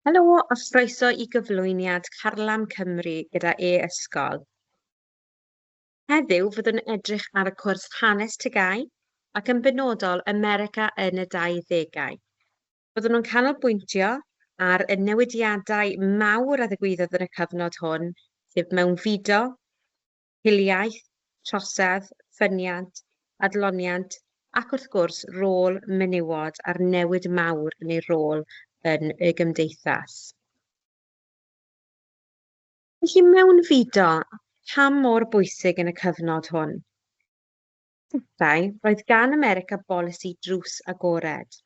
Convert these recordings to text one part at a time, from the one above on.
Helo, a chroeso i gyflwyniad Carlam Cymru gyda e-ysgol. Heddiw fyddwn edrych ar y cwrs Hanes TGAU ac yn benodol America yn y 20au. Byddwn nhw'n canolbwyntio ar y newidiadau mawr a ddigwyddodd yn y cyfnod hwn, sef mewn fideo, hiliaeth, trosedd, ffyniant, adloniant, ac wrth gwrs rôl menywod a'r newid mawr yn ei rôl yn y gymdeithas. Felly mewn fideo, pam mor bwysig yn y cyfnod hwn? Roedd gan America bolisi drws agored.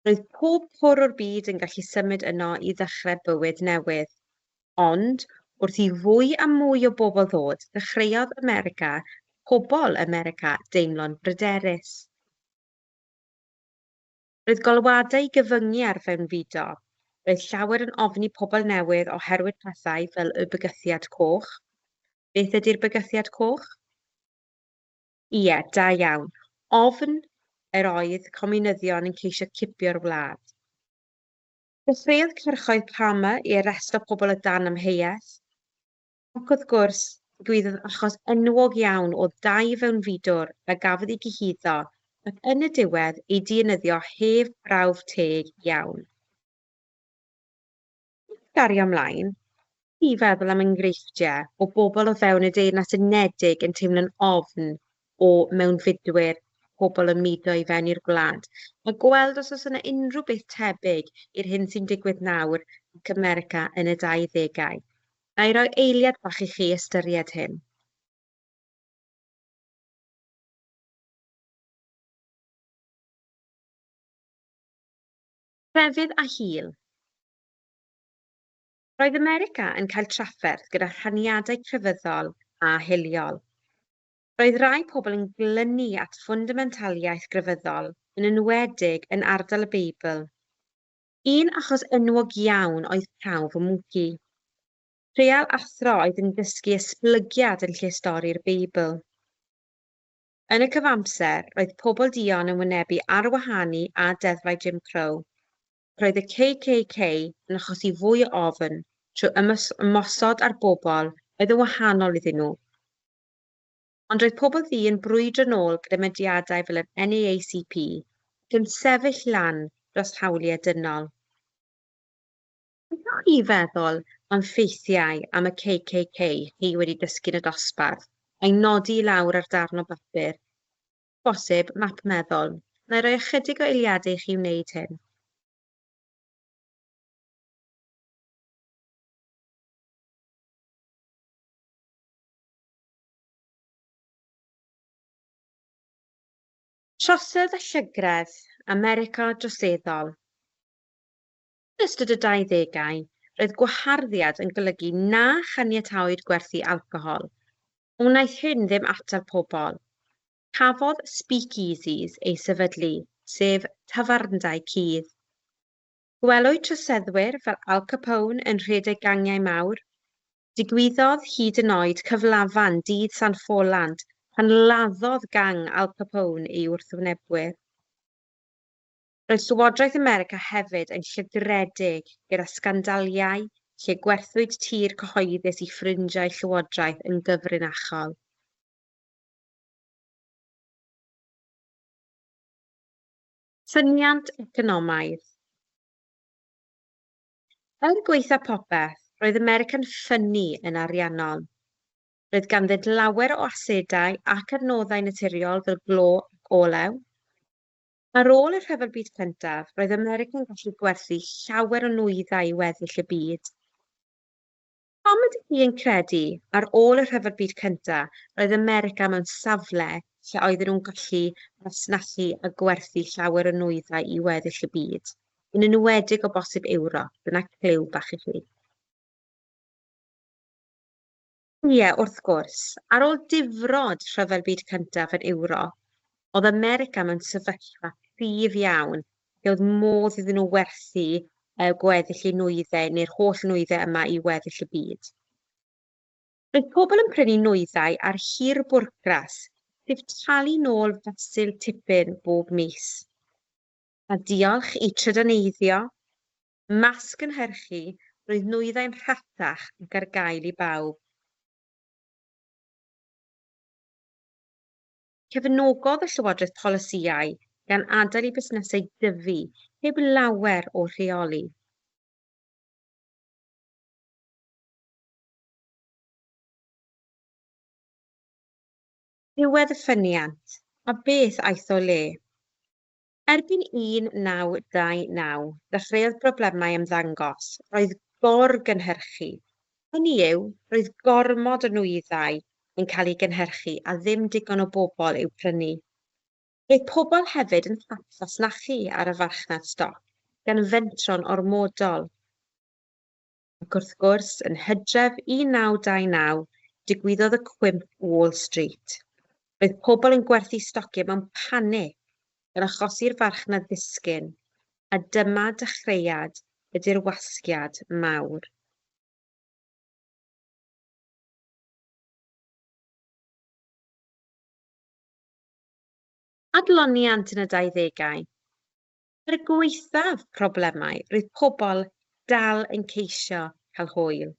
Roedd pob cwr o'r byd yn gallu symud yno i ddechrau bywyd newydd. Ond, wrth i fwy a mwy o bobl ddod, dechreuodd pobl America deimlo'n bryderus. Roedd golwadau gyfyngu ar fewn fideo. Roedd llawer yn ofni pobl newydd oherwydd pethau fel y bygythiad coch. Beth ydy'r bygythiad coch? Ie, da iawn. Ofn yr oedd comunyddion yn ceisio cipio'r wlad. Dechreuodd cyrchoedd Palmer i arestio pobl o dan amheuaeth. Ac wrth gwrs, digwyddodd achos enwog iawn o dau fewn fidwr a gafodd ei gyhuddo ac yn y diwedd ei dienyddio heb brawf teg iawn. Gario ymlaen, i feddwl am enghreifftiau o bobl o fewn y Deyrnas Unedig yn teimlo'n ofn o mewnfudwyr pobl yn mudo i fewn i'r gwlad, a gweld os oes yna unrhyw beth tebyg i'r hyn sy'n digwydd nawr ac America yn y 20au. Na i roi eiliad bach i chi ystyried hyn. Crefydd a hil. Roedd America yn cael trafferth gyda rhaniadau crefyddol a hiliol. Roedd rai pobl yn glynu at ffwndamентaliaeth grefyddol, yn enwedig yn ardal y Beibl. Un achos enwog iawn oedd prawf y mwci. Rheal athro oedd yn dysgu esblygiad yn lle stori'r Beibl. Yn y cyfamser, roedd pobl dion yn wynebu arwahanu a deddfau Jim Crow. Roedd y KKK yn achosi fwy o ofn trwy ymosod ar bobl oedd yn wahanol iddyn nhw. Ond roedd pobl ddi yn brwydro nôl gyda mediadau fel y NAACP ac yn sefyll lan dros hawliau dynol. Ydych chi feddwl am ffeithiau am y KKK chi wedi dysgu yn y dosbarth a'i nodi lawr ar darn o bapur? Bosib map meddwl. Na i roi ychydig o eiliadau i chi wneud hyn. Trosedd a llygredd America droseddol. Yn ystod y 20au, roedd gwaharddiad yn golygu na chaniatawyd gwerthu alcohol. Wnaeth hyn ddim atal pobl. Cafodd speakeasies ei sefydlu, sef tafarndau cudd. Gwelwyd troseddwyr fel Al Capone yn rhedeg gangiau mawr. Digwyddodd hyd yn oed cyflafan dydd San Ffoland pan laddodd gang Al Capone ei wrthwynebwyr. Roedd Llywodraeth America hefyd yn llygredig gyda sgandaliau lle gwerthwyd tir cyhoeddus i ffrindiau llywodraeth yn gyfrinachol. Syniant economaidd. Er gweitha popeth, roedd America'n ffynnu yn ariannol. Roedd ganddynt lawer o asedau ac adnoddau naturiol fel glo ac olew. Ar ôl y Rhyfel Byd Cyntaf, roedd America'n gallu gwerthu llawer o nwyddau i weddill y byd. Pam ydych chi yn credu, ar ôl y Rhyfel Byd Cyntaf, roedd America mewn safle lle oedden nhw'n gallu masnachu a gwerthu llawer o nwyddau i weddill y byd, yn enwedig o bosib Ewrop, dyna cliw bach i chi. Ie, wrth gwrs, ar ôl difrod Rhyfel Byd Cyntaf yn Ewrop, oedd America mewn sefyllfa cryf iawn, lle oedd modd iddyn nhw werthu gweddill eu nwyddau neu'r holl nwyddau yma i weddill y byd. Roedd pobl yn prynu nwyddau ar hir bwrcras, sef talu nôl fesul tipyn bob mis. A diolch i trydaneiddio, Mas gynhyrchu, roedd nwyddau'n rhatach ac ar gael i bawb. Cefnogodd y Llywodraeth polisïau gan adael i busnesau dyfu heb lawer o rheoli. Diwedd y ffyniant, a beth aeth o le? Erbyn 1929, dechreuodd broblemau ymddangos. Roedd gorgynhyrchu. Hynny yw, roedd gormod o nwyddau yn cael ei gynhyrchu a ddim digon o bobl i'w prynu. Roedd pobl hefyd yn fasnachu ar y farchnad stoc, gan fentron ormodol. Ac wrth gwrs, yn Hydref 1929, digwyddodd y cwymp Wall Street. Roedd pobl yn gwerthu stociau mewn panic yn achosi'r farchnad ddisgyn, a dyma dechreuad y dirwasgiad mawr. Adloniant yn y 20au. Ar y gwaethaf problemau, roedd pobl dal yn ceisio cael hwyl.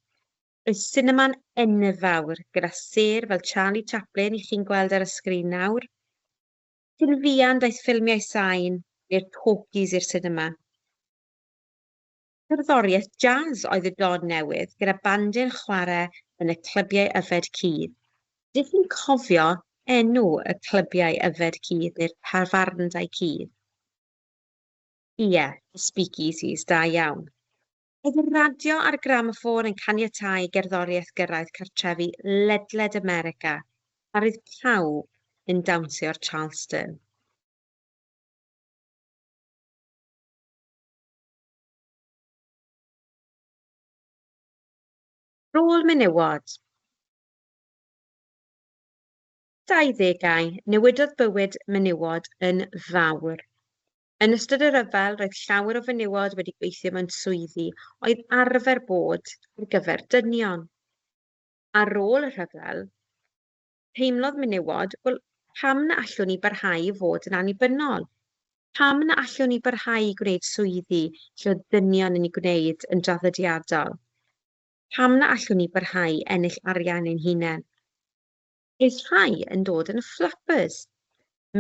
Roedd sinema'n enfawr gyda sêr fel Charlie Chaplin i chi'n gweld ar y sgrin nawr. Cyn fuan daeth ffilmiau sain neu'r talkies i'r sinema. Cerddoriaeth jazz oedd y don newydd gyda bandiau'n chwarae yn y clybiau yfed cudd. Ydych chi'n cofio enw y clybiau yfed cudd neu'r tafarndau cudd? Ie, speakeasies, da iawn. Oedd y radio a'r gramoffon yn caniatáu gerddoriaeth gyrraedd cartrefi ledled America, a roedd pawb yn dawnsio'r Charleston. Rôl menywod. 20au, newidodd bywyd menywod yn fawr. Yn ystod y rhyfel, roedd llawer o fenywod wedi gweithio mewn swyddi oedd arfer bod ar gyfer dynion. Ar ôl y rhyfel, teimlodd menywod, wel, pam na allwn ni barhau i fod yn annibynnol? Pam na allwn ni barhau i gwneud swyddi lle oedd dynion yn ei gwneud yn draddodiadol? Pam na allwn ni barhau ennill arian ein hunain? Roedd rhai yn dod yn flappers.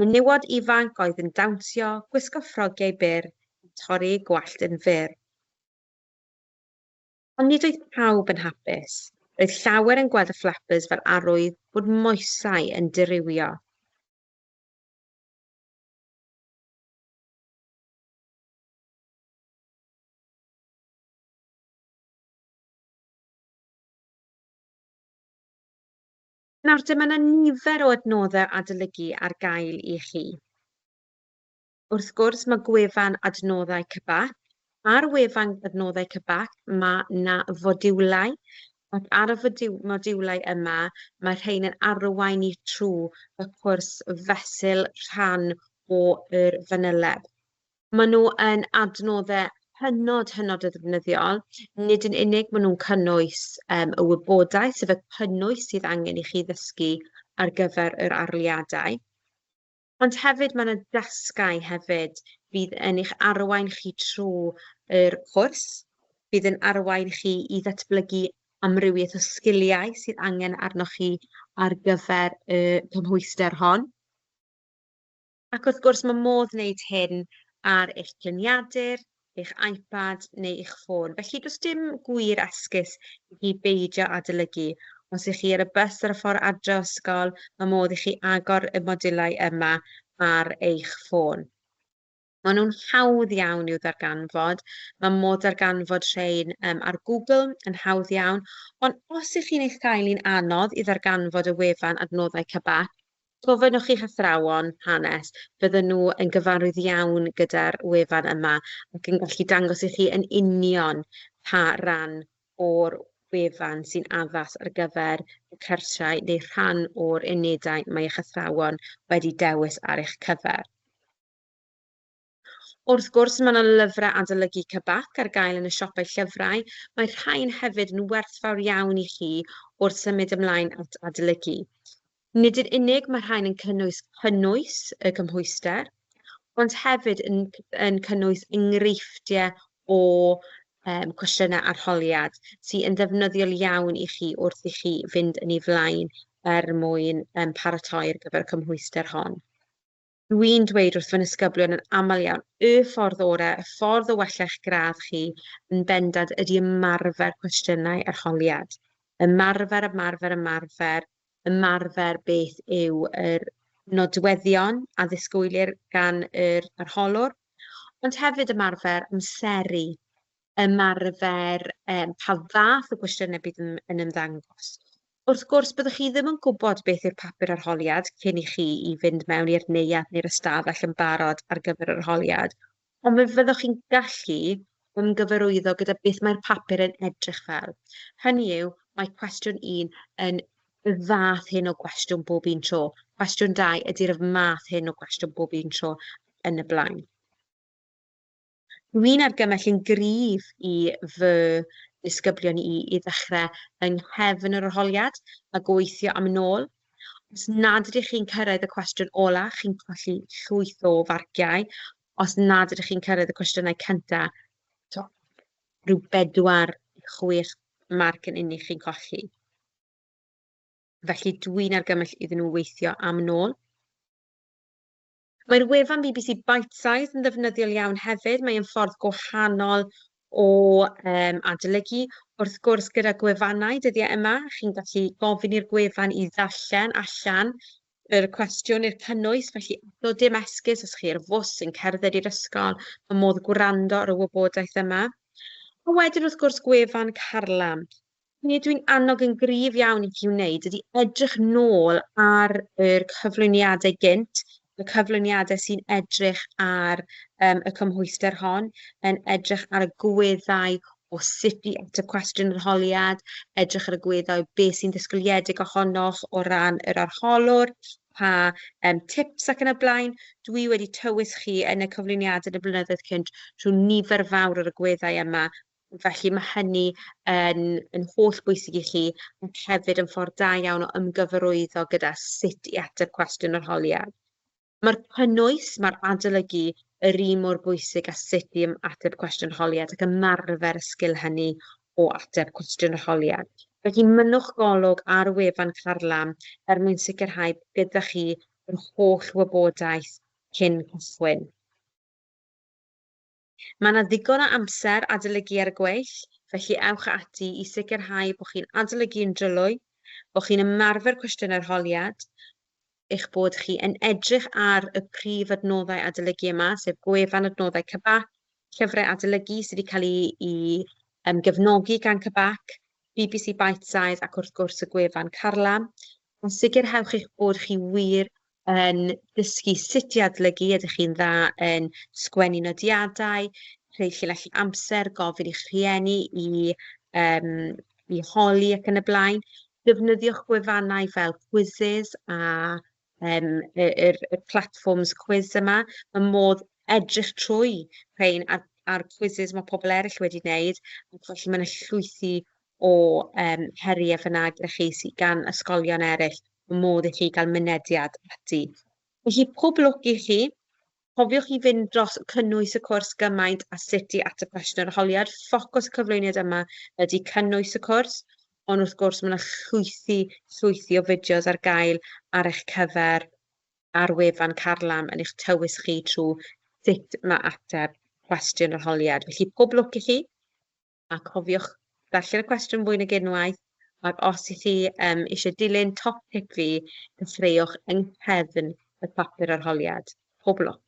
Menywod ifanc oedd yn dawnsio, gwisgo ffrogiau byr, torri gwallt yn fyr. Ond nid oedd pawb yn hapus. Roedd llawer yn gweld y flappers fel arwydd bod moesau yn dirywio. Nawr, dyma yna nifer o adnoddau adolygu ar gael i chi. Wrth gwrs, mae gwefan adnoddau cybac. Ar wefan adnoddau cybac, mae na fodiwlau, ac ar y modiwlau yma, mae rhain yn arwain i trwy y cwrs fesul rhan o'r fanyleb. Maen nhw yn adnoddau hynod o ddefnyddiol. Nid yn unig maen nhw'n cynnwys y wybodaeth, sef y cynnwys sydd angen i chi ddysgu ar gyfer yr arholiadau. Ond hefyd mae yna dasgau hefyd fydd yn eich arwain chi trwy'r cwrs. Bydd yn arwain chi i ddatblygu amrywiaeth o sgiliau sydd angen arnoch chi ar gyfer y cymhwyster hon. Ac wrth gwrs mae modd wneud hyn ar eich lluniadur, eich iPad neu eich ffôn. Felly does dim gwir esgus i chi beidio adolygu. Os ych chi ar y bus ar y ffordd adre o ysgol, mae modd i chi agor y modiwlau yma ar eich ffôn. Maen nhw'n hawdd iawn i'w ddarganfod. Mae modd darganfod rhain ar Google yn hawdd iawn. Ond os ych chi'n eich cael hi'n anodd i ddarganfod y wefan adnoddau cybac, gofynnwch i'ch athrawon hanes, bydden nhw yn gyfarwydd iawn gyda'r wefan yma ac yn gallu dangos i chi yn union pa ran o'r wefan sy'n addas ar gyfer y cyrsiau neu rhan o'r unedau mae eich athrawon wedi dewis ar eich cyfer. Wrth gwrs, mae yna lyfrau adolygu cybac ar gael yn y siopau llyfrau. Mae rhain hefyd yn werthfawr iawn i chi wrth symud ymlaen at adolygu. Nid yn unig mae rhain yn cynnwys y cymhwyster, ond hefyd yn cynnwys enghreifftiau o cwestiynau arholiad sy'n yn ddefnyddiol iawn i chi wrth i chi fynd yn ei flaen mwyn paratoi ar gyfer y cymhwyster hon. Dwi'n dweud wrth fy nisgyblion yn aml iawn, y ffordd orau, y ffordd o wella'ch gradd chi yn bendant ydy ymarfer cwestiynau arholiad. Ymarfer beth yw yr nodweddion a ddisgwylir gan yr arholwr, ond hefyd ymarfer amseru, ymarfer pa fath o gwestiynau bydd yn ymddangos. Wrth gwrs, byddwch chi ddim yn gwybod beth yw'r papur arholiad cyn i chi i fynd mewn i'r neuadd neu'r ystafell yn barod ar gyfer yr arholiad, ond fe fyddwch chi'n gallu ymgyfarwyddo gyda beth mae'r papur yn edrych fel. Hynny yw, mae cwestiwn 1 yn y fath hyn o gwestiwn bob un tro. Cwestiwn 2 ydy'r math hyn o gwestiwn bob un tro yn y blaen. Dwi'n argymell yn gryf i fy disgyblion i ddechrau yng nghefn yr arholiad a gweithio am yn ôl. Os nad ydych chi'n cyrraedd y cwestiwn ola, chi'n colli llwyth o farciau. Os nad ydych chi'n cyrraedd y cwestiynau cyntaf, rhyw 4-6 marc yn unig chi'n colli. Felly dwi'n argymell iddyn nhw weithio am yn ôl. Mae'r wefan BBC Bite-Size yn ddefnyddiol iawn hefyd. Mae'n ffordd gwahanol o adolygu. Wrth gwrs, gyda gwefannau dyddiau yma, chi'n gallu gofyn i'r gwefan i ddarllen allan yr cwestiwn i'r cynnwys, felly eto dim esgus os chi ar fws yn cerdded i'r ysgol, y modd gwrando ar y wybodaeth yma. A wedyn, wrth gwrs, gwefan Carlam. Dwi'n annog yn gryf iawn i chi wneud ydy edrych nôl ar yr cyflwyniadau gynt, y cyflwyniadau sy'n edrych ar y cymhwyster hon, yn edrych ar y gweddau o sut i ateb cwestiwn arholiad, edrych ar y gweddau beth sy'n ddisgwyliedig ohonoch o ran yr arholwr, pa tips ac yn y blaen. Dwi wedi tywys chi yn y cyflwyniadau yn y blynyddoedd cynt trwy nifer fawr o'r gweddau yma. Felly mae hynny yn holl bwysig i chi, ac hefyd yn ffordd da iawn o ymgyfarwyddo gyda sut i ateb cwestiwn arholiad. Mae'r cynnwys, mae'r adolygu yr un mor bwysig a sut i ateb cwestiwn arholiad ac ymarfer y sgil hynny o ateb cwestiwn arholiad. Felly mynnwch golwg ar y wefan Carlam mwyn sicrhau gyda chi yr holl wybodaeth cyn cychwyn. Mae yna ddigon o amser adolygu ar y gweill, felly ewch ati i sicrhau bod chi'n adolygu yn drylwy, bod chi'n ymarfer cwestiwn arholiad, eich bod chi yn edrych ar y prif adnoddau adolygu yma, sef gwefan adnoddau cybac, llyfrau adolygu sydd wedi cael ei gefnogi gan cybac, BBC Bite-Size ac wrth gwrs y gwefan Carlam. Ond sicrhewch eich bod chi wir yn dysgu sut i adolygu, ydych chi'n dda yn sgwennu nodiadau, creu llinell amser, gofyn i'ch rhieni i holi ac yn y blaen. Defnyddiwch gwefannau fel quizzes a yr platforms quiz yma. Mae modd edrych trwy rhain ar quizzes mae pobl eraill wedi wneud, felly mae yna llwythi o heriau fyna gyda chi sydd gan ysgolion eraill, mae modd i chi gael mynediad ati. Felly pob lwc i chi. Cofiwch i fynd dros cynnwys y cwrs gymaint a sut i ateb cwestiwn arholiad. Ffocws y cyflwyniad yma ydy cynnwys y cwrs, ond wrth gwrs mae yna llwythi o fideos ar gael ar eich cyfer ar wefan Carlam yn eich tywys chi trwy sut mae ateb cwestiwn arholiad. Felly pob lwc i chi, a cofiwch darllen y cwestiwn fwy nag unwaith, ac os ych chi eisiau dilyn top tip fi, dechreuwch yng nghefn y papur arholiad. Pob lwc.